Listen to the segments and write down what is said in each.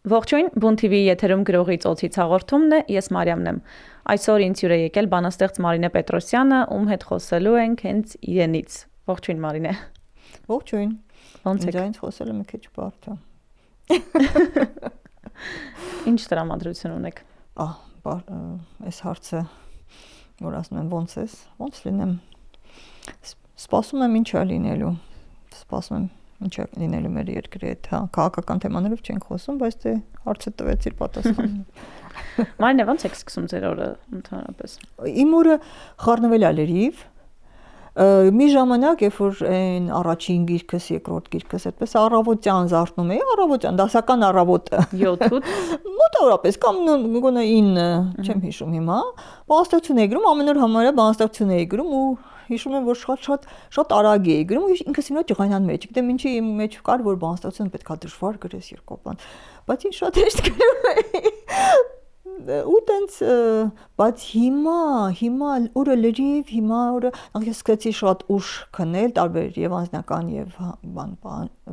Ողջույն, Բուն TV եթերում գրողի ծոցից հաղորդումն է, ես Մարիամն եմ։ Այսօր ինձ հյուր է եկել բանաստեղծ Մարինե Պետրոսյանը, ում հետ խոսելու ենք հենց իրենից։ Ողջույն Մարինե։ Ողջույն։ Ոնց եք։ Ինձ խոսելը մի քիչ բարդ է։ Ինչ տրամադրություն ունեք։ Այս հարցը, որ ասում եմ ոնց ես, ոնց լինեմ։ Սպասում եմ ինչ է լինելու։ Սպասում եմ ինչ է լինելու մեր երկրի հետ, հա, քաղաքական թեմաներով չենք խոսում, բայց դե հարցը տվեցիր պատասխանը։ Մարինե, ո՞նց եք սկսում ձեր օրը ընդհանրապես։ Իմ օրը խառնվել է լրիվ։ Մի ժամանակ, երբ որ այն առաջին գիրքս, երկրորդ գիրքս այդպես առավոտյան զարթնում էի, առավոտյան, դասական առավոտը 7-8 մոտավորապես կամ գոնե 9, չեմ հիշում հիմա, բանաստեղծություն էի գրում, ամեն օր համարյա բանաստեղծություն էի գրում ու հիշում եմ, որ շատ արագ էի գրում ու ինքս ինձ ջղայնան մեջ, գիտեմ ինչի իմ մեջ կար, որ բանաստեղծություն պետքա դժվար գրես երկու բան, բայց ինձ շատ հեշտ գրում էի ու տենց, բայց հիմա օրը լրիվ, հիմա օրը ես սկսեցի շատ ուշ քնել, տարբեր եւ անձնական եւ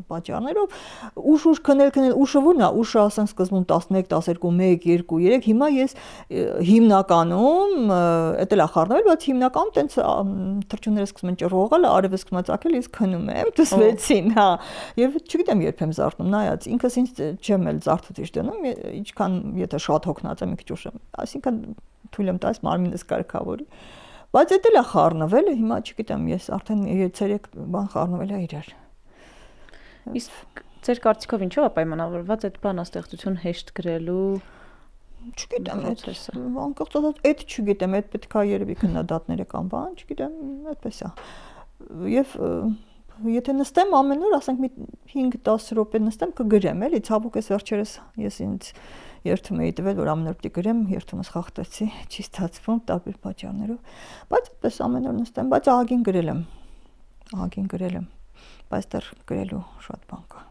պատճառներով, ուշ քնել, ուշը ո՞րն է, ուշը ասենք սկզբում 11, 12, 1, 2, 3, հիմա ես հիմնականում, էդ էլ է խառնվել, բայց հիմնականում տենց թրջունները սկսում են ճռողալ, արևը սկսում է ծակել, ես քնում եմ, դսվեցին, հա, եւ չգիտեմ երբ եմ զարթնում, նայած, ինքս ինձ չեմ էլ զարթուցիչ դնում, ինչքան եթե շատ հոգնած եմ, մի քիչ ուշ եմ, այսինքն թույլ եմ տալիս մարմինս կարգավորի, բայց էդ էլ է խառնվել, հիմա չգիտեմ, ես արդեն 3 բան խառնվել է իրար։ Իսկ ձեր կարծիքով ինչով է պայմանավորված այդ բանաստեղծություն հեշտ գրելու։ Չգիտեմ, անկեղծ ասած, այդ չգիտեմ, այդ պետքա երևի քննադատները կամ բան, չգիտեմ, այդպես է։ Եվ եթե նստեմ ամեն օր, ասենք մի 5-10 րոպե նստեմ, կգրեմ, էլի, ցավոք էս վերջերս ես ինձ երթում էի տվել, որ ամեն օր պիտի գրեմ, երթումս խախտեցի, չի ստացվում տարբեր պատճառներով, բայց այդպես ամեն օր նստեմ, բայց ահագին գրել եմ, բայց դեռ գրելու շատ բան կա։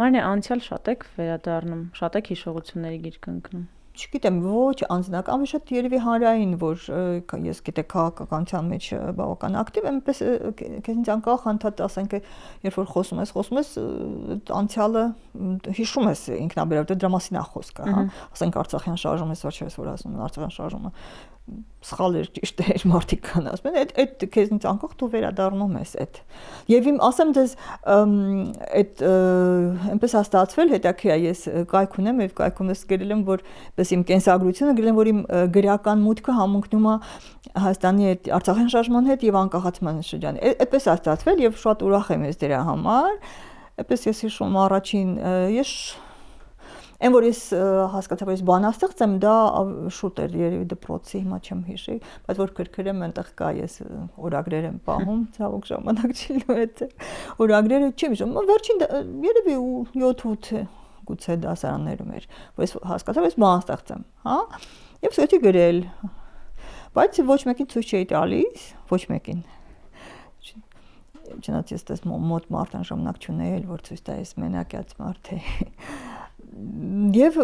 Մարինե, անցյալ շատ եք վերադառնում, շատ եք հիշողությունների գիրք ընկնում։ Չգիտեմ, ոչ անձնական, շատ երևի հանրային, որ ես գիտեք քաղաքականության մեջ բավական ակտիվ եմ, այնպես քեզնից անկախ անդադ ասենք, երբ որ խոսում ես, անցյալը հիշում ես ինքնաբերաբար, դրա մասին է խոսքը, հա, ասենք Արցախյան շարժում ես վերջերս որ ասում են Արցախյան շարժումը սխալ էր, ճիշտ էր, մարդիկ կան ասում են, այդ քեզնից անկախ դու վերադառնում ես այդ։ Եվ իմ ասեմ դες այդ այնպես ստացվել, հետաքրքիր է, ես կայք ունեմ եւ կայքում ես գրել եմ, որ պես իմ կենսագրությունը գրել եմ, որ իմ գրական մուտքը համընկնում է Հայաստանի այդ Արցախյան շարժման հետ եւ անկախացման շրջանի։ Այդպես է ստացվել եւ շատ ուրախ եմ ես դրա համար։ Այդպես ես հիշում առաջին ես Այն որ ես հասկացա, որ ես բանաստեղծ եմ, դա շուտ էր երևի դպրոցի, հիմա չեմ հիշի, բայց որ քրքրեմ այնտեղ կա, ես օրագրեր եմ պահում, ցավոք ժամանակ չի լուծել։ Օրագրերը չեմ հիշում, վերջին երևի 7-8 գուցե դասարաններում էր, որ ես հասկացա, որ ես բանաստեղծ եմ, հա, եւ սկսեցի գրել։ Բայց ոչ մեկին ցույց չէի տալիս, ոչ մեկին։ Չնայած ես դες մոտ մարդան ժամանակ չունեի, որ ցույց տայես մենակյաց մարդ է։ Եվ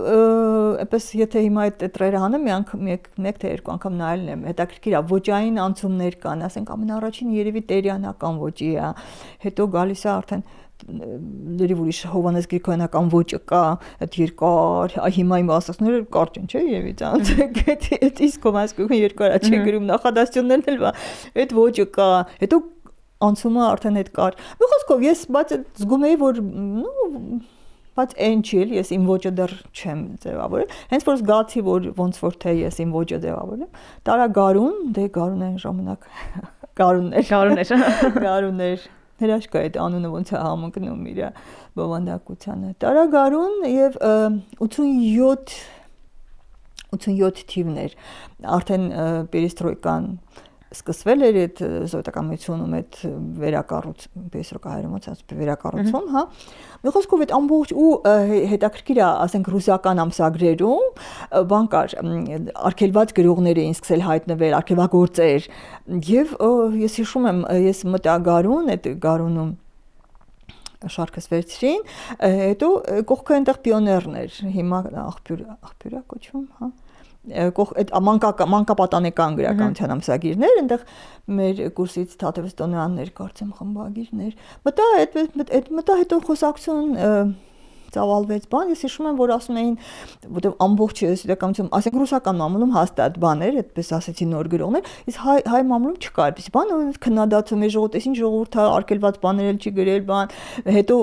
այպես եթե հիմա այդ տրերը հանեմ, մեկ թե երկու անգամ նայելն եմ, հետաքրքիր է, ոճային անցումներ կան, ասենք ամենաառաջին երևի տերյանական ոճի է, հետո գալիս է արդեն լրիվ ուրիշ Հովհաննես Գրիգորյանական ոճը կա, այդ երկար, հիմա իմ ասածները կարճ են, չէ՞, եւ իցանց այդ իսկ կոմասկուն երկար է, չի գրում նախադասություններն էլ, այդ ոճը կա, հետո անցումը արդեն այդ կար։ Մի խոսքով ես բայց զգում էի, որ բայց այն չի էլ ես իմ ոճը դեռ չեմ ձևավորել, հենց որ զգացի, որ ոնց որ թե ես իմ ոճը ձևավորեմ, տարա Գարուն, դե Գարուն այն ժամանակ Գարուններ, հրաշք է այդ անունը ոնց է համընկնում իր բովանդակությանը, տարա Գարուն եւ 87 թիվներ, արդեն Պերեստրոյկան սկսվել էր այդ սովետական միությունում այդ վերակառուցում, հա։ Մի խոսքով այդ ամբողջ ու հետաքրքիր է, ասենք ռուսական ամսագրերում բան կար, արգելված գրողներ էին սկսել հայտնվել, արգելվագործեր, եւ ես հիշում եմ, ես մտա Գարուն, այդ Գարունում շարքս վերցրին, հետո կողքը այնտեղ պիոներներ, հիմա աղբյուր է կոչվում, հա։ այդ մանկապատանեկան գրականության ամսագիրներ, այնտեղ մեր կուրսից Թադևստոնյաններ կարծեմ խմբագիրներ։ Մտա հետո խոսակցություն ծավալվեց բան, ես հիշում եմ, որ ասում էին, որտեղ ամբողջ իրականություն, ասենք ռուսական մամուլում հաստատ բաներ, այդպես ասեցի նոր գրողներ, իսկ հայ մամուլում չկար, այդպես բան, քննադատում է ժողովուրդը, ինչ ժողովուրդը արգելված բաներ էլ չի գրել, բան, հետո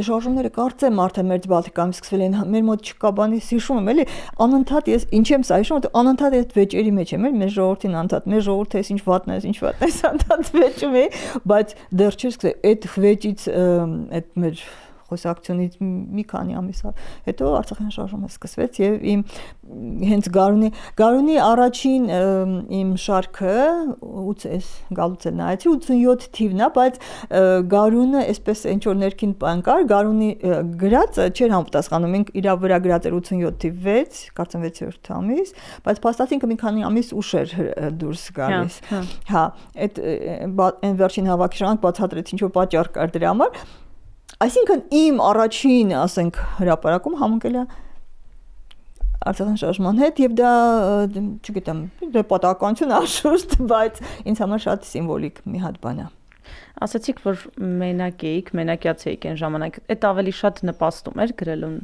շարժումները կարծեմ արդեն մեր Բալթիկայում սկսվել են, մեր մոտ չկա բան, ես հիշում եմ, էլի, անընդհատ ես ինչ եմ սա հիշում, անընդհատ այդ վեճերի մեջ եմ, մեր ժողովրդին անընդհատ, մեր ժողովուրդը էս ինչ վատն է, անընդհատ վեճում է, բայց դեռ չի սկսել, այդ վեճից այդ մեր խոսակցությունից մի քանի ամիս հետո Արցախյան շարժումը սկսվեց եւ իմ հենց Գարունի առաջին իմ շարքը այս գալուց էլ նայեցի 87 թիվն է, բայց Գարունը այսպես ինչ որ ներքին բան կար, Գարունի գրածը չէր համապատասխանում, ինք իր վրա գրած էր 87 թիվ 6, կարծեմ 6-րդ ամիս, բայց փաստացին մի քանի ամիս ուշ էր դուրս գալիս։ Հա, այդ վերջին հավաքի ժամանակ բացատրեց ինչ որ պատճառ կար դրա համար։ Այսինքն իմ առաջին, ասենք, հրապարակում համընկել է Արցախյան շարժման հետ եւ դա, չգիտեմ, պատահականություն անշուշտ, բայց ինձ համար շատ սիմվոլիկ մի հատ բան է։ Ասացիք, որ մենակյաց էիք այն ժամանակ, այդ ավելի շատ նպաստում էր գրելուն։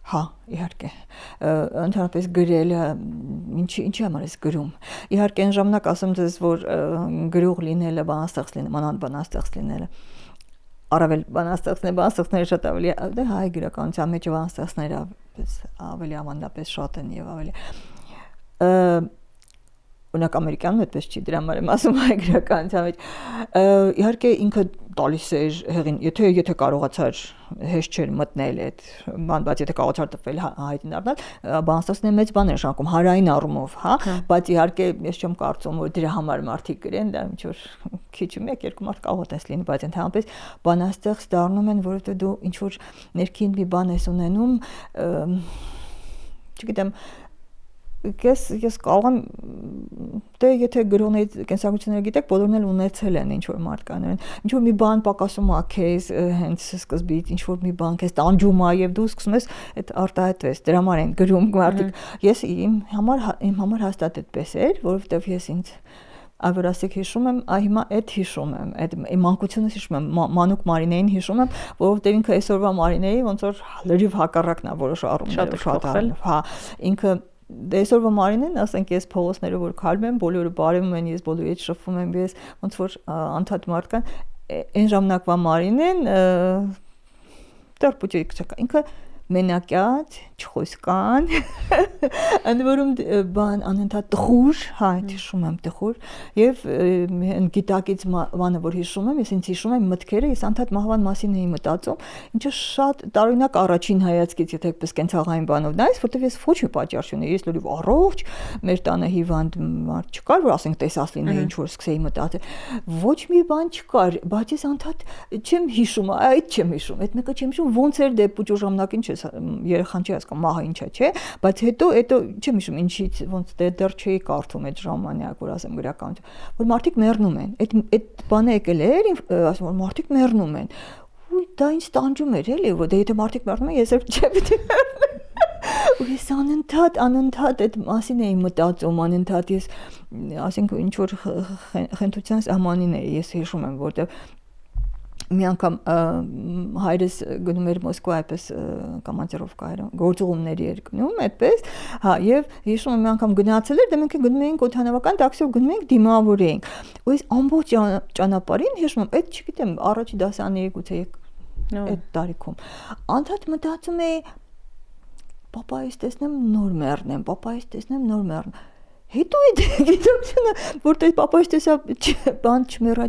Հա, իհարկե։ Ընդհանրապես գրելը ինչի համար ես գրում։ Իհարկե այն ժամանակ ասեմ ձեզ, որ գրող լինելը, բանաստեղծ լինելը, մանավանդ բանաստեղծ լինելը առավել բանաստեղծները շատ ավելի հայ գրականության մեջ բանաստեղծները ավելի ավանդապես շատ են եւ ավելի օրինակ ամերիկանում այդպես չի, դրա համար եմ ասում հայ գրականության մեջ իհարկե ինքը տալիս էր հեղին, եթե կարողացար հեշտ չէր մտնել այդ բան, բայց եթե կարողացար տպվել հայտնի դառնալ, բանաստեղծները մեծ բան են շարքում հարային առումով, հա, բայց իհարկե ես չեմ կարծում, որ դրա համար մարդիկ գրեն, դա ինչ որ քիչ մեկ-երկու մարդ կարող է տես լինի, բայց ընդհանրապես բանաստեղծ դառնում են, որովհետեւ դու ինչ որ ներքին մի բան ես ունենում, չգիտեմ ես կարող եմ դե եթե գրողների կենսագրությունները գիտեք բոլորն էլ ունեցել են ինչ որ մարդկաներ ինչ որ մի բան պակասում է քեզ հենց սկզբից ինչ որ մի բան քեզ տանջում է եւ դու սկսում ես այդ արտահայտվես դրա համար են գրում մարդիկ ես իմ համար հաստատ այդպես էր որովհետեւ ես ինձ ավերասիկ հիշում եմ հիմա այդ հիշում եմ այդ մանկությունս հիշում եմ մանուկ Մարինեին հիշում եմ որովհետեւ ինքը այսօրվա Մարինեի ոնց որ լրիվ հակառակն է որոշ առումներով շատ հա ինքը Դեսորվա Մարինեն, ասենք ես փողոցները որ քալում եմ, բոլորը բարևում են, ես բոլորի հետ շփվում եմ, ես ոնց որ անդադ մարդ կան, այն ժամանակվա Մարինեն դեռ փոքրիկ չկա, ինքը մենակյաց, չխոսկան, ընդ որում բան անընդհատ տխուր, հա, հիշում եմ տխուր, եւ գիտակից բանը որ հիշում եմ, ես ինձ հիշում եմ մտքերը, ես անընդհատ մահվան մասին էի մտածում, ինչը շատ տարօրինակ առաջին հայացքից, եթե այդպես կենցաղային բանով նայես, որտեվ ես ոչ մի պատճառ չունեի, ես լրիվ առողջ, մեր տանը հիվանդ մարդ չկար, որ ասենք տեսած լինեի ինչ որ սկսեի մտածել, ոչ մի բան չկար, բայց ես անընդհատ չեմ հիշում, այդ չեմ հիշում, այդ մեկը չեմ հիշում, ոնց էր դե փոքր ժամանակին երեխան չի հասկանում մահը ինչա չէ բայց հետո չեմ հիշում ինչից ոնց դեռ չէի կարդում այդ ժամանակ որ ասեմ գրականություն որ մարդիկ մեռնում են այդ բանը եկել էր ասում որ մարդիկ մեռնում են ու դա ինձ տանջում էր էլի որ դե եթե մարդիկ մեռնում են ես էլ չէ պիտի ու ես անընդհատ այդ մասին էի մտածում անընդհատ ես ասենք ինչ որ խենթության սահմանին էի ես հիշում եմ որտեղ մի անգամ հայրս գնում էր Մոսկվա այպես կոմանդիրովկա էր գործուղումների էր գնում այդպես հա եւ հիշում եմ մի անգամ գնացել էր դե մենք գնում էինք օթանավական տաքսիով գնում էինք դիմավոր էինք ու ես ամբողջ ճանապարհին հիշում եմ այդ չգիտեմ առաջի դասանի գուցե այդ տարիքում անդադ մտածում էի պապայից տեսնեմ նոր մեռնեմ պապայից տեսնեմ նոր մեռնեմ հետո այդ գիտակցությունը որտեղ պապայից տեսա բան չմեռա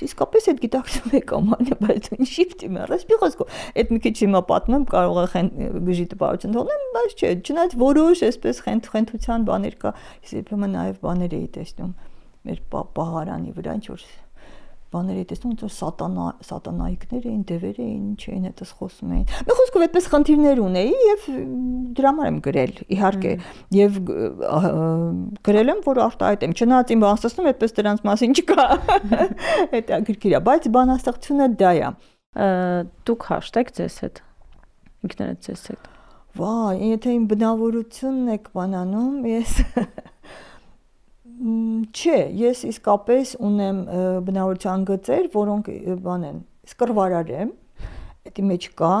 իսկապես այդ գիտակցում եք ամանյա, բայց ինչի պիտի մեռես, մի խոսքով, այդ մի քիչ հիմա պատմեմ, կարող է գժի տպավորություն թողնեմ, բայց չէ, չնայած որոշ այսպես խենթության բաներ կա, ես երբեմն նաև բաներ էի տեսնում մեր պահարանի վրա, ինչ որ բաներ էի տեսնում, ոնց որ սատանայիկներ էին, դևեր էին, ինչ էին հետս խոսում էին։ Մի խոսքով այդպես խնդիրներ ունեի եւ դրա համար եմ գրել, իհարկե, եւ գրել եմ, որ արտահայտեմ, չնայած իմ բանաստեղծում այդպես դրանց մասին չկա։ Հետաքրքիր է, բայց բանաստեղծությունը դա է։ Դուք հաշտեք ձեզ հետ։ Ինքներդ ձեզ հետ։ Վայ, եթե իմ բնավորությունն եք բանանում, ես չէ, ես իսկապես ունեմ բնավորության գծեր, որոնք բան են, սկրվարար եմ, դա մեջ կա։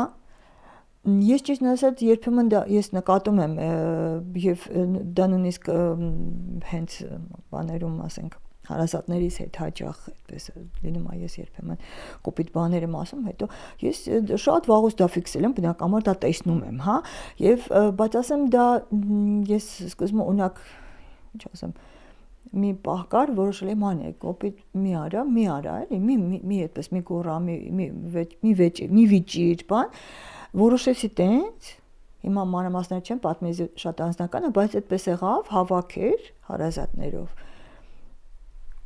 Ես ճիշտն ասած երբեմն ես նկատում եմ եւ դա նույնիսկ հենց բաներում, ասենք, հարազատներիս հետ հաճախ այդպես լինում է, ես երբեմն կոպիտ բաներ եմ ասում, հետո ես շատ վաղուց դա ֆիքսել եմ, բնականաբար դա տեսնում եմ, հա, եւ բայց ասեմ դա ես սկզբում օրինակ, ինչ ասեմ, մի պահ կար, որոշել եմ անե, կոպիտ մի արա, էլի, մի այդպես մի գոռա, մի վիճիր, բան, որոշեցի տենց, հիմա մանրամասներ չեմ պատմի շատ անձնական է, բայց այդպես եղավ, հավաքեր հարազատներով։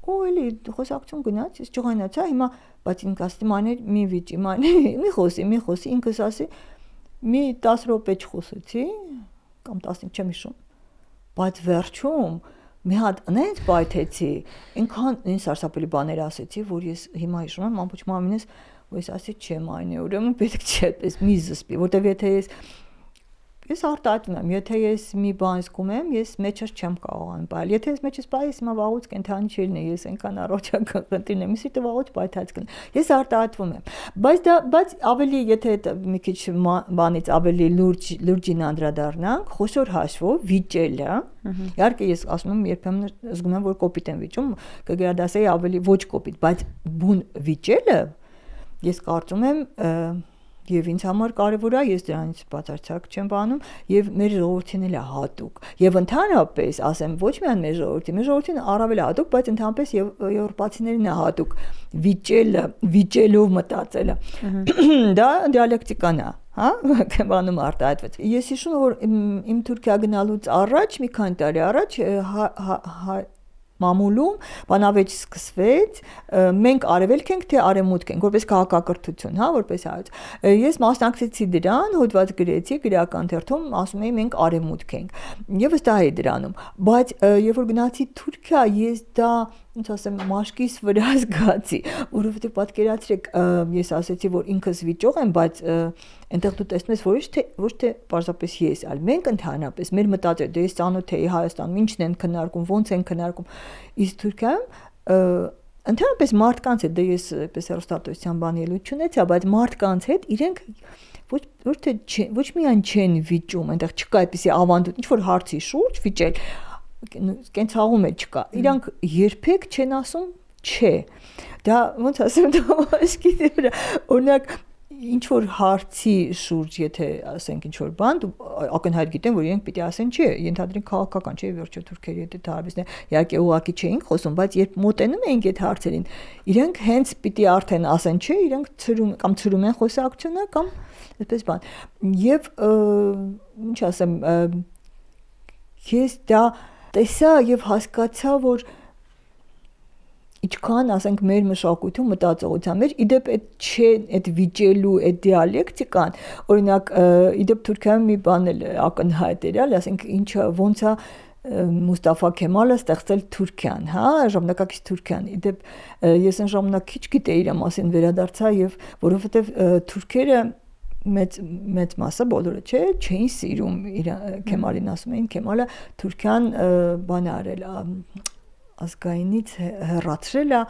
Ու էլի խոսակցություն գնաց, ես ջղայնացա, հիմա բայց ինքս ասեմ աներ մի վիճի, մի խոսի, ինքս ասի, մի 10 րոպե չխոսեցի, կամ 15 չեմ հիշում, բայց վերջում մի հատ նենց պայթեցի, ինքան ինձ սարսափելի բաներ ասեցի, որ ես հիմա հիշում եմ, ամբողջ մամինս, որ ես ասի չեմ այն է, ուրեմն պետք չէ այդպես մի զսպի, որտեվ եթե ես արտահայտվում եմ, եթե ես մի բան զգում եմ, ես մեջս չեմ կարողանում բայել, եթե ես մեջս բայես, հիմա վաղուց կենթանի չելնի, ես այնքան առողջական խնդիրն եմ, իսի վաղուց պայթած կն, ես արտահայտվում եմ, բայց ավելի, եթե մի քիչ բանից ավելի լուրջին անդրադառնանք, խոշոր հաշվով վիճելը, իհարկե ես ասում եմ, երբեմն զգում եմ, որ կոպիտ եմ վիճում, կգերադասեի ավելի ոչ կոպիտ, բայց բուն վիճելը, ես կարծում եմ Եվ ինձ համար կարևոր է, ես դրանից բացարձակ չեմ բանում, եւ մեր ժողովրդին էլ է հատուկ։ Եվ ընդհանրապես, ասեմ, ոչ միայն մեր ժողովրդին առավել է հատուկ, բայց ընդհանրապես եվրոպացիներին է հատուկ վիճելով մտածելը։ Դա դիալեկտիկան է, հա, բանում արտահայտված։ Ես հիշում եմ, որ իմ Թուրքիա գնալուց առաջ, մի քանի տարի առաջ մամուլում բանավեճ սկսվեց, մենք արևելք ենք, թե արևմուտք ենք, որպես քաղաքակրթություն, հա, որպես հայոց։ Ես մասնակցեցի դրան, հոդված գրեցի գրական թերթում, ասում էի մենք արևմուտք ենք։ Եվ վստահ էի դրանում, բայց երբ որ գնացի Թուրքիա, ես դա ինչ ասեմ, մաշկիս վրա զգացի, որովհետև պատկերացրեք, ես ասեցի, որ ինքս վիճող եմ, բայց այնտեղ դու տեսնում ես, ոչ թե պարզապես ես, այլ մենք ընդհանրապես մեր մտածել, դե ես ծանոթ էի Հայաստանում, ինչն են քննարկում, ոնց են քննարկում, իսկ Թուրքիայում ընդհանրապես մարդկանց հետ, դե ես այդպես հեռուստատեսության բան ելույթ չունեցա, բայց մարդկանց հետ իրենք ոչ միայն չեն վիճում, այնտեղ չկա այդպիսի ավանդույթ, ինչ որ հարցի շուրջ վիճել կենցաղում էլ չկա, իրանք երբեք չեն ասում չէ, դա ոնց ասեմ, դա մաշկի վրա, օրինակ ինչ որ հարցի շուրջ, եթե ասենք ինչ որ բան, դու ակնհայտ գիտեն, որ իրենք պիտի ասեն չէ, ենթադրենք քաղաքական չէ, վերջո թուրքերի հետ հարաբերությունները, իհարկե ուղղակի չէինք խոսում, բայց երբ մոտենում էինք այդ հարցերին, իրենք հենց պիտի արդեն ասեն չէ, իրենք ցրում են խոսակցությունը կամ այդպես բան։ Եվ ինչ ասեմ, ես դա տեսա եւ հասկացա, որ ինչքան ասենք մեր մշակույթում մտածողության մեջ իդեպ այդ վիճելու այդ դիալեկտիկան, օրինակ իդեպ Թուրքիայում մի բան էլ ակնհայտ էր, ասենք ինչը ոնց է Մուստաֆա Քեմալը ստեղծել Թուրքիան, հա, ժամանակակից Թուրքիան։ Իդեպ ես այն ժամանակ քիչ գիտեի իր մասին վերադարձա եւ որովհետեւ թուրքերը մեծ մասը բոլորը չէին սիրում Քեմալին, ասում էին Քեմալը Թուրքիան բան արել ազգայինից հեռացրել է,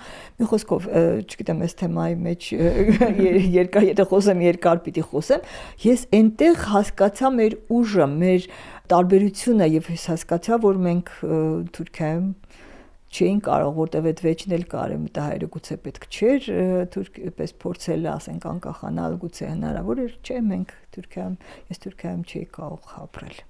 մի խոսքով, չգիտեմ, այս թեմայի մեջ երկար, եթե խոսեմ երկար պիտի խոսեմ, ես այնտեղ հասկացա մեր ուժը, մեր տարբերությունը եւ ես հասկացա, որ մենք Թուրքիայում չէին կարող, որտեվ այդ վեճն էլ կար, մտահայերը գուցե պետք չէր պես փորձել, ասենք, անկախանալ, գուցե հնարավոր էր, չէ, մենք Թուրքիայում, ես Թուրքիայում չէի կարող ապրել։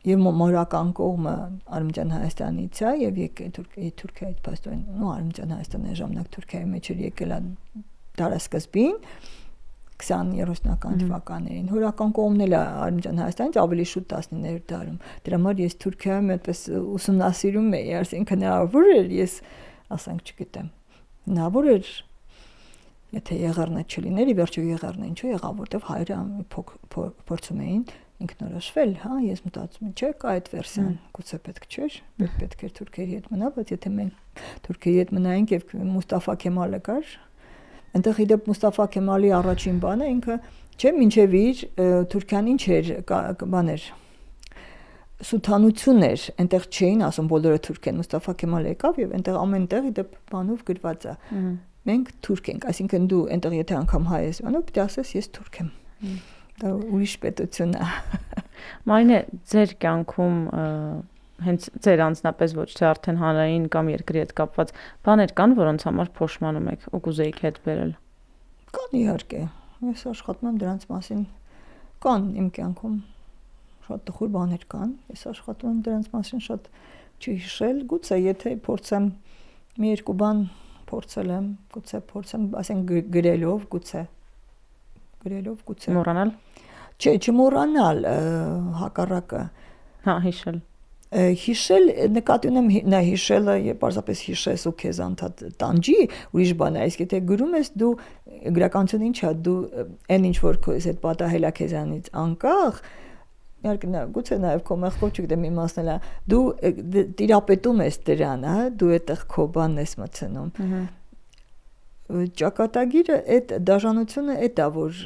Եվ մորական կողմը Արևմտյան Հայաստանից է եւ եկել Թուրքիայից փաստորեն, Արևմտյան Հայաստանը ժամանակ Թուրքիայի մեջ էր եկել դարասկզբին 20-30-ական թվականներին։ Հորական կողմն էլ Արևմտյան Հայաստանից ավելի շուտ 19-րդ դարում։ Դրա համար ես Թուրքիայում այդպես ուսումնասիրում էի, ասենք հնարավոր էր, ես ասենք չգիտեմ։ Հնարավոր էր, եթե Եղեռնը չլիներ, ի վերջո Եղեռնը ինչու եղավ, որտեվ հայերը փորձում էին ինքնորոշվել, հա, ես մտածում եմ, չէ, կա այդ վերսիան, գուցե պետք չէր, պետք էր թուրքերի հետ մնա, բայց եթե մենք թուրքերի հետ մնայինք եւ Մուստաֆա Քեմալը կար, Այնտեղ իդեպ Մուստաֆա Քեմալի առաջին բանը ինքը չէ մինչև իր Թուրքիան ինչ էր բաներ սութանություն էր, այնտեղ չէին ասում բոլորը թուրք են, Մուստաֆա Քեմալը եկավ եւ այնտեղ ամեն տեղ իդեպ բանով գրված է։ Մենք թուրք ենք, այսինքն դու այնտեղ եթե անգամ հայ ես, բանով պիտի ասես ես թուրք եմ։ Դա ուրիշ պետություն է։ Մարինե, ձեր կյանքում հենց ձեր անձնապես ոչ թե արդեն հանրային կամ երկրի հետ կապված բաներ կան, որոնց համար փոշմանում եք ու կուզեիք հետ բերել։ Կան իհարկե։ Ես աշխատում եմ դրանց մասին։ Կան իմ կյանքում շատ տխուր բաներ կան։ Ես աշխատում եմ դրանց մասին շատ չհիշել, գուցե եթե փորձեմ մի երկու բան փորձել եմ, գուցե փորձեմ, ասենք գրելով, գուցե մոռանալ։ Չէ, չմոռանալ, հակառակը։ Հա, հիշել։ Հիշել նկատի ունեմ նա հիշելը պարզապես հիշես ու քեզ անդադ տանջի ուրիշ բան է, իսկ եթե գրում ես դու գրականությունը ինչ է, դու այն ինչ որ քեզ հետ պատահել է քեզանից անկախ իհարկե գուցե նաև քո մեղքով չգիտեմ իմացնել է դու տիրապետում ես դրան, հա, դու այդտեղ քո բանն ես մտցնում։ Ճակատագիրը այդ դաժանությունը այդ է որ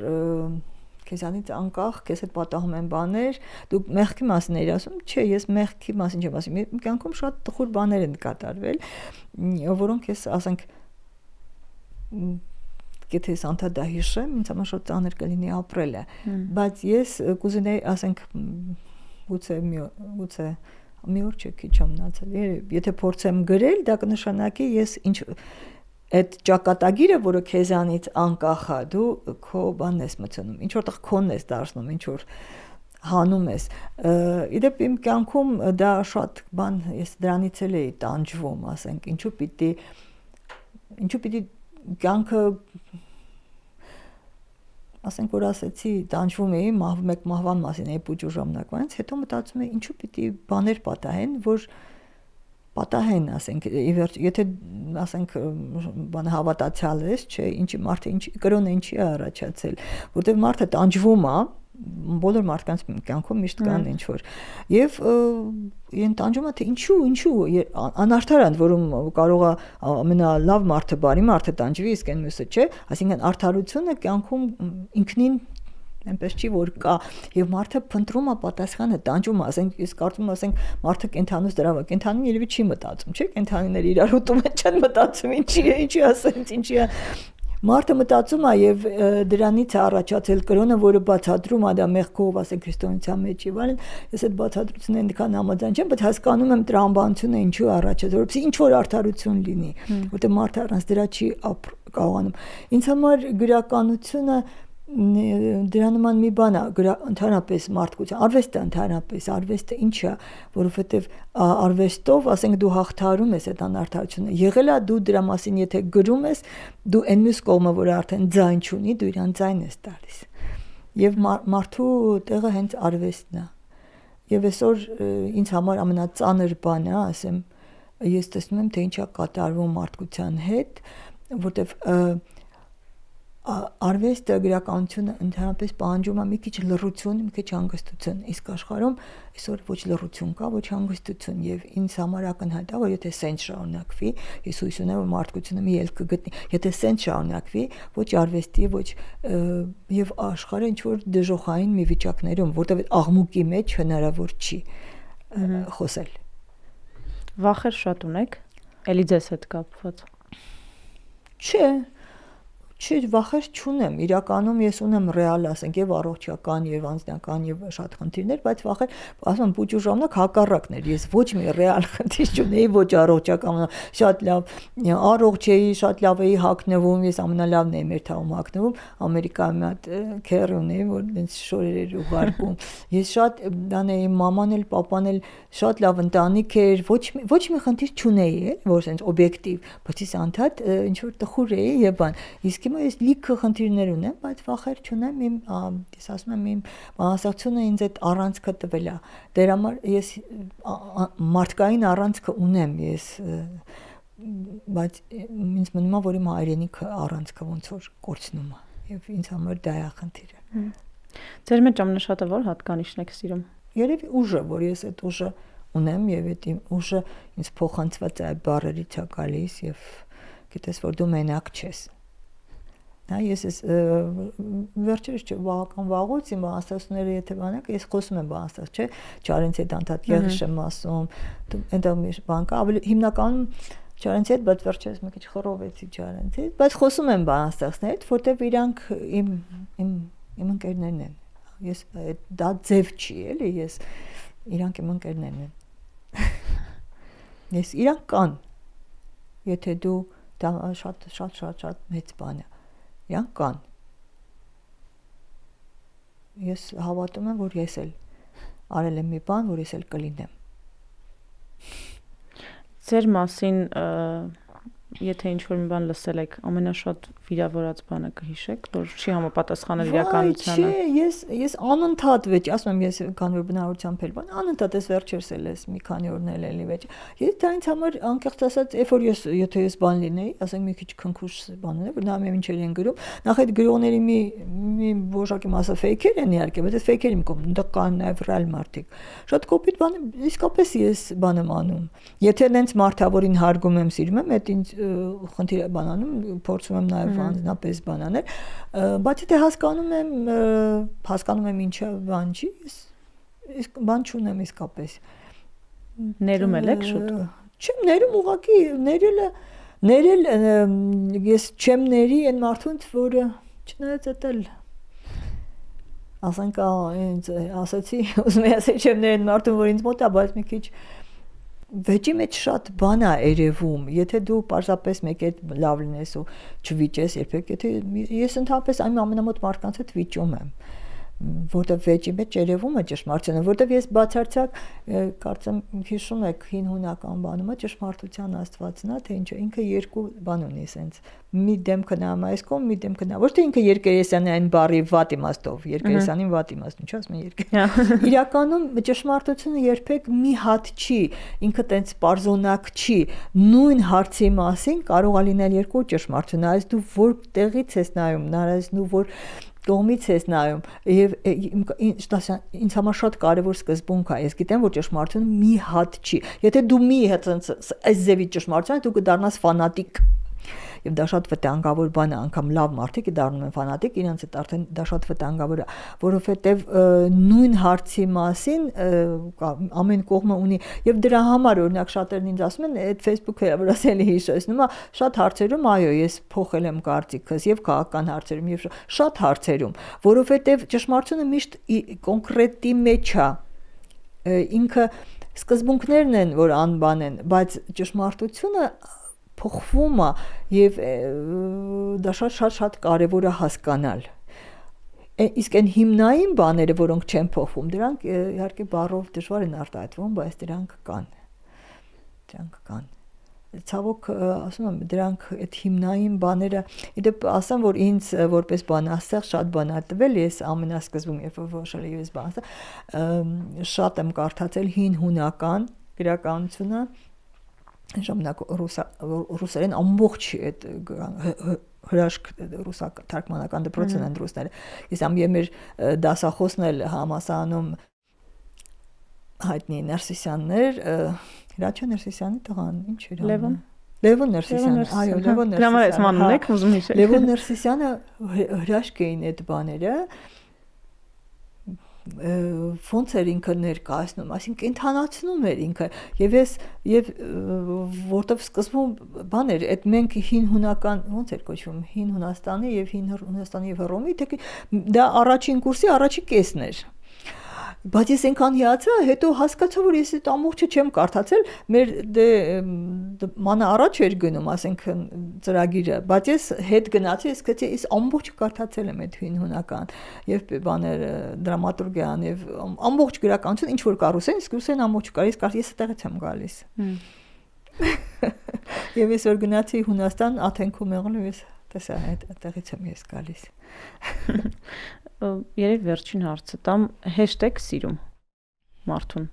քեզանից անկախ քեզ հետ պատահում են բաներ, դու մեղքի մասին ես ասում, չէ, ես մեղքի մասին չեմ ասում, իմ կյանքում շատ տխուր բաներ են կատարվել, որոնք ես ասենք եթե ես անդադ դա հիշեմ, ինձ համար շատ ծանր կլինի ապրելը, բայց ես կուզենայի, ասենք, գուցե մի օր չէ քիչ մնացել, եթե փորձեմ գրել, դա կնշանակի ես ինչ այդ ճակատագիրը, որը քեզանից անկախ է, դու քո բանն ես մտցնում, ինչ որտեղ քոնն ես դարձնում, ինչ որ հանում ես։ Իդեպ իմ կյանքում դա շատ բան, ես դրանից էլ էի տանջվում, ասենք, ինչու պիտի կյանքը ասենք որ ասեցի տանջվում էի մեկ մահվան մասին էի պուճ ժամանակվանից, հետո մտածում էի ինչու պիտի բաներ պատահեն, որ պատահեն, ասենք, եթե ասենք բան հավատացյալ ես, չէ, ինչի մարդը ինչ կրոնը ինչի է առաջացել, որտեղ մարդը տանջվում է, բոլոր մարդկանց կյանքում միշտ կան ինչ որ, եւ իրեն տանջում է թե ինչու անարդարանդ, որում կարող է ամենալավ մարդը, բարի մարդը տանջվի, իսկ այն մյուսը չէ, այսինքն արդարությունը կյանքում ինքնին այնպես չի որ կա եւ մարդը փնտրում է պատասխանը տանջում է ասենք ես կարծում եմ ասենք մարդը կենթանուց դրա կենթանին երևի չի մտածում չէ կենթանիները իրար ուտում են չեն մտածում ինչի ասենց ինչի է մարդը մտածում է եւ դրանից է առաջացել կրոնը որը բացատրում է դա մեղքով ասենք քրիստոնեության մեջ եւ այլն ես այդ բացատրությունն այնքան համաձայն չեմ բայց հասկանում եմ տրամաբանությունը ինչու առաջացել որովհետեւ ինչ որ արդարություն լինի որտեղ մարդը առանց դրա չի կարողանում ինձ համար գրականությունը դրա նման մի բան է ընդհանրապես մարդկության արվեստը ընդհանրապես արվեստը ինչ է որովհետև արվեստով ասենք դու հաղթահարում ես այդ անարդարությունը եղել է դու դրա մասին եթե գրում ես դու այն մյուս կողմը որ արդեն ձայն չունի դու իրան ձայն ես տալիս եւ մարդու տեղը հենց արվեստն է եւ այսօր ինձ համար ամենածանր բանը է ասեմ ես տեսնում եմ թե ինչ է կատարվում մարդկության հետ որովհետև արվեստը գրականությունը ընդհանրապես պահանջում է մի քիչ լռություն, մի քիչ հանգստություն, իսկ աշխարհում այսօր ոչ լռություն կա, ոչ հանգստություն եւ ինձ համար ակնհայտ է, որ եթե սենց շարունակվի, ես հույս ունեմ, որ մարդկությունը մի ելք կգտնի, եթե սենց շարունակվի, ոչ արվեստի, ոչ եւ աշխարհը ինչ որ դժոխային մի վիճակներում, որտեղ աղմուկի մեջ հնարավոր չի խոսել։ Վախեր շատ ունեք, էլի ձեզ հետ կապված։ Չէ Չէ, վախեր չունեմ, իրականում ես ունեմ ռեալ, ասենք, եւ առողջական, եւ անձնական, եւ շատ խնդիրներ, բայց վախեր, ասում եմ, պուճու ժամանակ հակառակներ, ես ոչ մի ռեալ խնդիր չունեի, ոչ առողջական, շատ լավ, առողջ էի, շատ լավ էի հագնվում, ես ամենալավն էի մեր թաղում հագնվում, Ամերիկայում մի հատ քեր ունեի, որ ինձ շորեր էր ուղարկում։ Ես շատ դան էի, մաման էլ, պապան էլ շատ լավ ընտանիք էր, ոչ մի խնդիր չունեի, որ sense օբյեկտիվ, բայց ես անդադ ինչ որ տխուր էի եւ բան։ Իսկ հիմա ես լիքը խնդիրներ ունեմ, բայց վախեր չունեմ, ես ասում եմ իմ բանասացությունը ինձ այդ առանցքը տվել է։ Դեր համար ես մարդկային առանցքը ունեմ, ես բայց ինձ մնում է որ իմ հայրենիքը առանցքը ոնց որ կորցնում է եւ ինձ համար դա է խնդիրը։ Ձեր մեջ ամենաշատը որ հատկանիշն եք սիրում։ Երևի ուժը, որ ես այդ ուժը ունեմ եւ այդ ուժը ինձ փոխանցված է բառերից է գալիս եւ գիտես որ դու մենակ չես։ Հա ես վերջերս բավական վաղուց իմ բանաստեղծությունները եթե բանակ ես խոսում եմ բանաստեղծ, չէ, Չարենցի հետ անդադ եղիշ եմ ասում, այնտեղ մի բան կա, ավելի հիմնականում Չարենցի հետ, բայց վերջերս մի քիչ խռովեցի Չարենցի հետ, բայց խոսում եմ բանաստեղծների հետ, որտեղ իրանք իմ ընկերներն են։ Ես դա ձև չի, էլի, ես իրանք իմ ընկերներն են։ Ես իրանք կան։ Եթե դու դա շատ մեծ բան է։ Իրանք կան։ Ես հավատում եմ, որ ես էլ արել եմ մի բան, որ ես էլ կլինեմ։ Ձեր մասին եթե ինչ-որ մի բան լսել եք, ամենաշատ վիրավորած բանը կհիշեք, որ չի համապատասխանել իրականությանը։ Չէ, ես անընդհատ վեճ, ասում եմ, ես քանի որ բնավորությամբ էլ բան, անընդհատ ես վերջերս էլ ես մի քանի օրներ էլի վեճ։ Ես դա ինձ համար անկեղծ ասած, երբ որ եթե ես բան լինեի, ասենք մի քիչ քնքուշ բանն է, որ նա մինչեր են գրում, նախ այդ գրողների մի որոշակի մասը ֆեյքեր են իհարկե, բայց այդ ֆեյքերի մի կողմ դա կան նաև ռեալ մարդիկ։ Շատ կոպիտ բան, իսկապես ես բան եմ անում։ Եթե նենց մարդավորին հարգում եմ, սիրում եմ, այդ ինձ խնդիր է բանանում, փորձում եմ նաև անձնապես բանանել, բայց եթե հասկանում եմ ինչա բան չի, ես բան չունեմ իսկապես։ Ներում եք շուտ։ Չեմ ներում ուղղակի, ներել ես չեմ ների այն մարդուն, որը չնայած էտել ասենք ինձ ասացի, ուզում եմ ասել չեմ ների այն մարդուն, որ ինձ մոտ է, բայց մի քիչ վեճի մեջ շատ բան է երևում, եթե դու պարզապես մեկ հետ լավ լինես ու չվիճես երբեք, եթե ես ընդհանրապես այն ամենամոտ մարդկանց հետ վիճում եմ, որտեղ վեճի մեջ երևում է ճշմարտությունը, որտեղ ես բացարձակ կարծեմ հիշում եք հին հունական բանումը ճշմարտության աստվածն է, թե ինչը ինքը երկու բան ունի սենց մի դեմքը նայում այս կողմ, մի դեմքը նա ոչ թե ինքը Երկերեսյանի այն բառի վատ իմաստով, Երկերեսյանին վատ իմաստ, ինչ ասում են իրականում ճշմարտությունը երբեք մի հատ չի, ինքը տենց պարզոնակ չի, նույն հարցի մասին կարող է լինել երկու ճշմարտություն, այս դու որտեղից ես նայում, նարած դու որ կողմից ես նայում եւ ինձ համար շատ կարեւոր սկզբունք է, ես գիտեմ որ ճշմարտությունը մի հատ չի, եթե դու մի հատ այս ձևի ճշմարտություն դու կդառնաս ֆանատիկ եւ դա շատ վտանգավոր բան է, անգամ լավ մարդիկ դառնում են ֆանատիկ, իրենց հետ արդեն դա շատ վտանգավոր է, որովհետեւ նույն հարցի մասին ամեն կողմը ունի եւ դրա համար օրինակ շատերն ինձ ասում են, այդ Facebook-ը որ ասելի հիշեցնում է, շատ հարցերում այո, ես փոխել եմ կարծիքս եւ քաղաքական հարցերում եւ շատ հարցերում, որովհետեւ ճշմարտությունը միշտ կոնկրետի մեջ է, ինքը սկզբունքներն են, որ անբան են, բայց ճշմարտությունը փոխվում է եւ դա շատ կարեւոր է հասկանալ։ Իսկ այն հիմնային բաները, որոնք չեն փոխվում, դրանք իհարկե բառով դժվար են արտահայտվում, բայց դրանք կան։ Ցավոք ասում եմ, դրանք այդ հիմնային բաները, իդեպ ասեմ, որ ինձ որպես բանաստեղծ շատ բան է տվել, ես ամենասկզբում, երբ որ որոշել եմ ես բանաստեղծ, շատ եմ կարդացել հին հունական գրականությունը, ժամանակ ռուսերեն ամբողջ այդ հրաշք ռուսական թարգմանական դպրոցն են ռուսները։ Ես ամբողջ մեր դասախոսն էլ համասանում հայտնի Ներսիսյաններ, Հրաչյա Ներսիսյանի տղան, ինչ էր Լևոն Ներսիսյանը, այո, Լևոն Ներսիսյանը։ Դրա այս մանուն եք ուզում հիշել։ Լևոն Ներսիսյանը հրաշք էին այդ բաները, ոնց էր ինքը ներկայացնում, այսինքն կենթանացնում էր ինքը եւ որտեվ սկզբում բան էր, այդ մենք հին հունական ոնց էր կոչվում, հին Հունաստանի եւ հին Հունաստանի եւ Հռոմի, թե դա առաջին կուրսի առաջի կեսն էր։ Բայց ես այնքան հիացա, հետո հասկացա, որ ես այդ ամբողջը չեմ կարդացել, մեր մանա առաջ էր գնում, ասենք ծրագիրը, բայց ես հետ գնացի, ես գտի ես ամբողջը կարդացել եմ այդ հին հունական եւ բաներ դրամատուրգիան եւ ամբողջ գրականություն, ինչ որ կա ռուսեն ամբողջ կար, ես այդտեղից եմ գալիս։ Եվ ես որ գնացի Հունաստան, Աթենքում եղել ես տեսա այդտեղից եմ ես գալիս։ Երևի վերջին հարցը տամ հեշտեք սիրում մարդուն։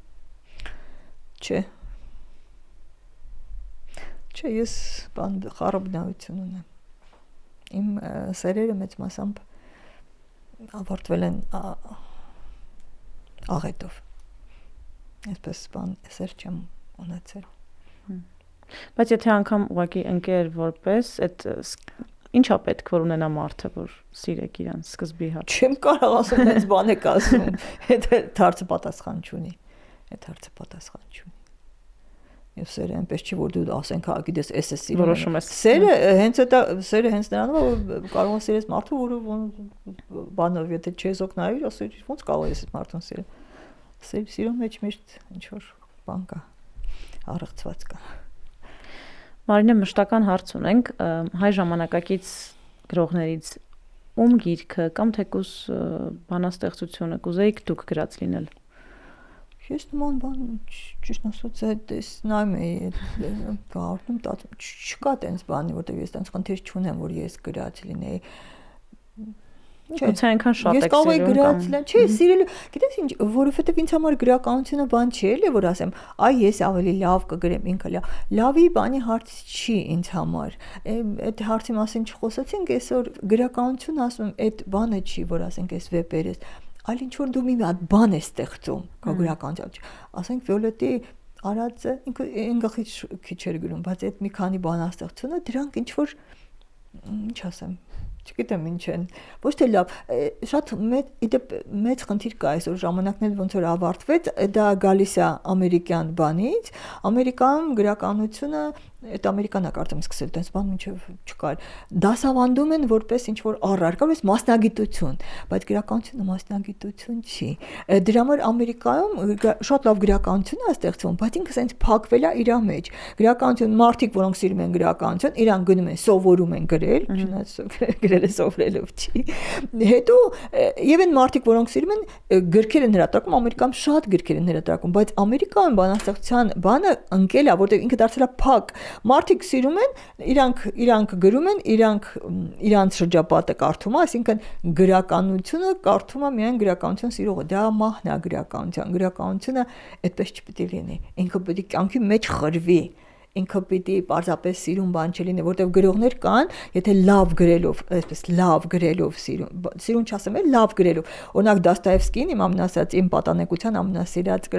Չէ, ես խառը բնավորություն ունեմ։ Իմ սերերը մեծ մասամբ ավարտվել են աղետով։ Այսպես սեր չեմ ունեցել։ Բայց եթե անգամ ուղղակի ընկեր որպես այդ Ինչա պետք որ ունենա մարդը, որ սիրեք իրան սկզբի հարց։ Չեմ կարող ասում, այս բան եք ասում։ Այդ հարցը պատասխան չունի։ Եվ սերը այնպես չի որ դու ասենք, հա, գիտես, էս է սիրում։ Որոշում ես։ Սերը հենց նրանով որ կարող ես սիրես մարդու, որը բանով եթե չես օգնայիր, ասես ոնց կարող ես այդ մարդուն սիրել։ Սիրո մեջ միշտ ինչ որ բան կա, առեղծված կա։ Մարինե, մշտական հարց ունենք հայ ժամանակակից գրողներից ում գիրքը կամ թեկուզ բանաստեղծությունը կուզեիք դուք գրած լինել։ Ես նման բան ճիշտ ասած այս նայում էի գարնում չկա տենց բանի որտեղ ես տենց խնդիր չունեմ որ ես գրած լինեի Գուցե այնքան շատ եք սիրում։ Ես կարող եմ գրած լինել, չէ, սիրել, գիտես ինչ, որովհետև ինձ համար գրականությունը բան չի էլի, որ ասեմ, այ ես ավելի լավ կգրեմ, ինքը լավի բանի հարց չի ինձ համար։ Այդ հարցի մասին չխոսեցինք, այսօր գրականություն ասում, այդ բանը չի, որ ասենք այս վեպերս, այլ ինչ որ դու մի հատ բան ես ստեղծում, գրականություն։ Ասենք Վիոլետի արածը ինքը ինգլխի քիչ էր գրում, բայց այդ մի քանի բանաստեղծությունը դրանք ինչ որ ինչ ասեմ չգիտեմ ինչ են, ոչ թե լավ, շատ մեծ խնդիր կա այսօր ժամանակն էլ ոնց որ ավարտվեց, դա գալիս է ամերիկյան բանից, Ամերիկայում գրականությունը, այդ Ամերիկան է կարծեմ սկսել, տենց բան մինչև չկար, դասավանդում են որպես ինչ որ առարկա, որպես մասնագիտություն, բայց գրականությունը մասնագիտություն չի։ Դրա համար Ամերիկայում շատ լավ գրականություն է ստեղծվում, բայց ինքը սենց փակվել է իր մեջ։ Գրականություն մարդիկ, որոնք սիրում են գրականություն, իրանք գնում են, սովորում են գրել, չնայած գրելը սովորելով չի։ Հետո եւ այն մարդիկ, որոնք սիրում են գրքեր են հրատարակում, Ամերիկայում շատ գրքեր են հրատարակում, բայց Ամերիկայում բանաստեղծության բանը ընկել է, որտեղ ինքը դարձել է փակ։ Մարդիկ սիրում են, իրանք գրում են, իրանց շրջապատը կարդում է, այսինքն գրականությունը կարդում է միայն գրականություն սիրողը, դա մահն է գրականությունը այդպես չպետք է լինի, ինքը պետք է կյանքի մեջ խրվի, ինքը պիտի պարզապես սիրուն բան չլինի, որտեղ գրողներ կան, եթե լավ գրելով, այսպես լավ գրելով սիրուն չասեմ, լավ գրելով, օրինակ Դոստոևսկին իմ ամենասիրած իմ պատանեկության ամենասիրած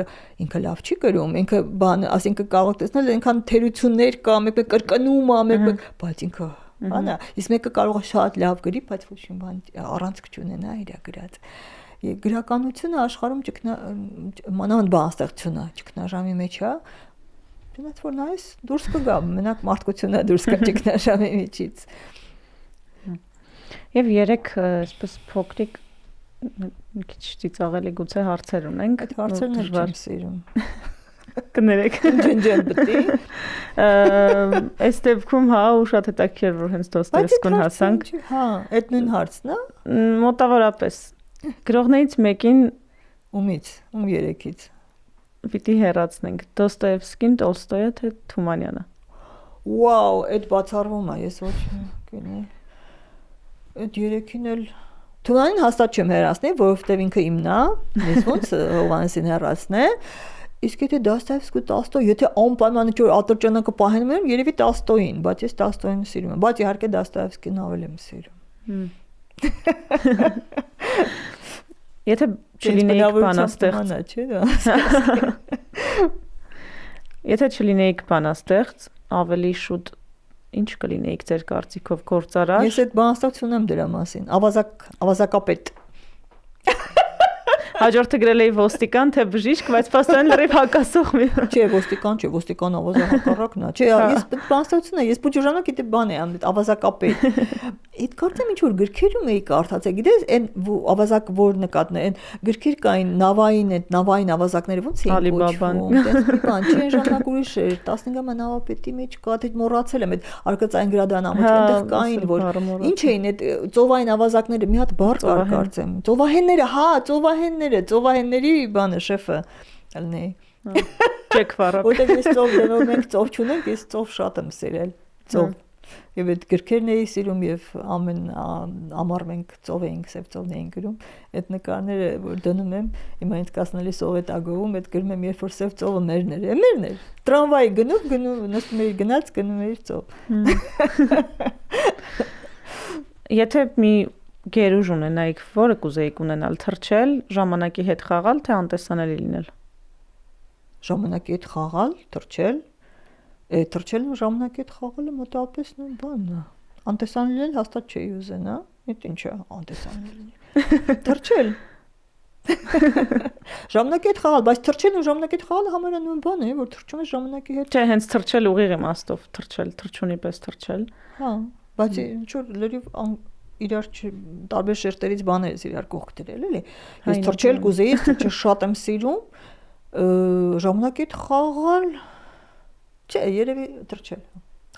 ինքը լավ չի գրում, ինքը բան, ասինքն կարող տեսնել այնքան թերություններ կա, մեկ-մեկ կրկնում է, մեկ-մեկ, բայց ինքը բանա, իսկ մեկը կարող է շատ լավ գրի, բայց ոչինչ բան առանցք չունենա իր գրած։ Գրականությունը աշխարհում մանավանդ բանաստեղծությունը ճգնաժամի մեջ է, Դրանց որ նայես դուրս կգա, մենակ մարդկությունը դուրս կա ճգնաժամի միջից։ Եվ երեք այսպես փոքրիկ քիչ ծիծաղելի գուցե հարցեր ունենք։ Այդ հարցերն էլ չեմ սիրում։ Կներեք։ Ջնջեն բտի։ Այս դեպքում հա ու շատ հետաքրքիր որ հենց Դոստոևսկուն հասանք։ Հա, այդ նույն հարցն է։ Մոտավորապես գրողներից մեկին ում երեքից պիտի հեռացնենք Դոստոևսկին, Տոլստոյը թե Թումանյանը։ Վաու, այդ բացառվում է, ես ոչ գնի։ Այդ երեքին էլ Թումանյանին հաստատ չեմ հեռացնի, որովհետև ինքը իմն է, ես ոնց Հովհաննեսին հեռացնե։ Իսկ եթե Դոստոևսկու Տոլստոյ, եթե անպայման ինչ որ ատրճանակը պահենում եմ, երևի Տոլստոյին, բայց ես Տոլստոյին սիրում եմ, բայց իհարկե Դոստոևսկին ավելի եմ սիրում։ Եթե չլինեիք բանաստեղծ, Եթե չլինեիք բանաստեղծ, ավելի շուտ ինչ կլինեիք ձեր կարծիքով գործարար։ Ես այդ բանաստեղծ ունեմ դրա մասին, ավազակապետ։ Հաջորդը գրել էի ոստիկան թե բժիշկ, բայց փաստորեն լրիվ հակասող մի։ Չէ, ոստիկան ավազակապետն է։ Չէ, ես բանաստեղծություն եմ, ես բուժանակ իդե բան եմ, ավազակապետ։ Այդ կարծեմ ինչ որ գրքերում էի կարդացել, գիտես, այն ավազակ որ նկատն է, այն գրքեր կային նավային ավազակները ոնց էին կոչվում։ Դες մի բան, չէ, ժամանակ ուրիշ էր, 15-րդ նավապետի մեջ կա, դե մոռացել եմ, այդ արկածային գրադարանը, այնտեղ կային, որ ինչ էին այդ ծովային ավազակները, մի հատ բառ կար կարծեմ։ Ծովահենները, հա, ծովահենների բանը շեֆը ելնեի։ Ջեք Ֆարապ։ Որտեղ ես ծով դնում մենք ծով չունենք, ես ծով շատ եմ սիրել։ Ծով։ Եվ այդ գրքերն էի սիրում եւ ամեն ամառ մենք ծով էինք, սև ծովն էինք գրում։ Այդ նկարները որ դնում եմ, հիմա ինձ կասնելի սովետ ագովում, այդ գրում եմ, երբ որ սև ծովը մերն էր։ Տրամվայի գնում, նստում էի գնաց, գնում էի ծով։ Եթե մի գերուժ ունենայիք, որը կուզեիք ունենալ, թռչել, ժամանակի հետ խաղալ, թե անտեսանելի լինել։ Ժամանակի հետ խաղալ, թռչել։ Թռչելն ու ժամանակի հետ խաղալը մոտավորապես նույն բանն է։ Անտեսանելի լինել հաստատ չի ուզեն, հա։ Իդ ինչ է անտեսանելի։ Թռչել։ Ժամանակի հետ խաղալ, բայց թռչելն ու ժամանակի հետ խաղալը համարյա նույն բանն է, որ թռչում ես ժամանակի հետ։ Չէ, հենց թռչել ուղիղ իմաստով, թռչել, թռչունի պես թռչել։ Հա, բայց ինչ որ լրիվ իրար տարբեր շերտերից բաներ ես իրար կողք դրել, էլի։ Ես թռչել կուզեի, թռչել շատ եմ սիրում, ժամանակի հետ խաղալ, չէ, երևի թռչել։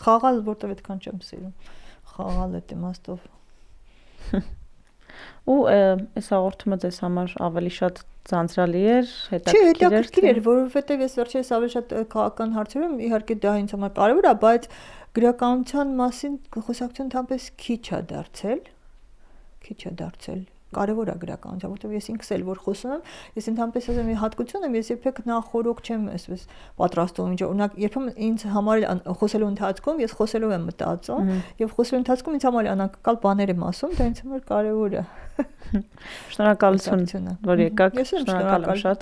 Խաղալ, որտեվ այդքան չեմ սիրում։ Խաղալ այդ իմաստով։ Ու այս հաղորդումը ձեզ համար ավելի շատ ձանձրալի էր, հետաքրքիր էր։ Չէ, հետաքրքիր էր, որովհետև ես վերջերս ավելի շատ քաղաքական հարցերում իհարկե դա ինձ համար կարևոր է, բայց գրականության մասին խոսակցությունը թամպես քիչ է դարձել։ Կարևոր է գրականության, որովհետև ես ինքս էլ որ խոսում եմ, ես ընդհանրապես ասեմ, մի հատկություն եմ, ես երբեք նախորոք չեմ այսպես պատրաստվում, ինչ օրինակ, երբեմն ինձ համար խոսելու ընթացքում ես խոսելով եմ մտածում, եւ խոսելու ընթացքում ինձ համար անակնկալ բաներ եմ ասում, դա ինձ համար կարևոր է։ Շնորհակալություն, որ եկաք, շնորհակալ եմ շատ։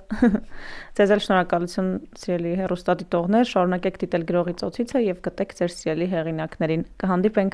Ձեզ էլ շնորհակալություն, սիրելի հեռուստադիտողներ, շարունակեք դիտել Գրողի ծոցիցը եւ գտեք ձեր սիրելի հեղինակներին։ Կհանդիպենք։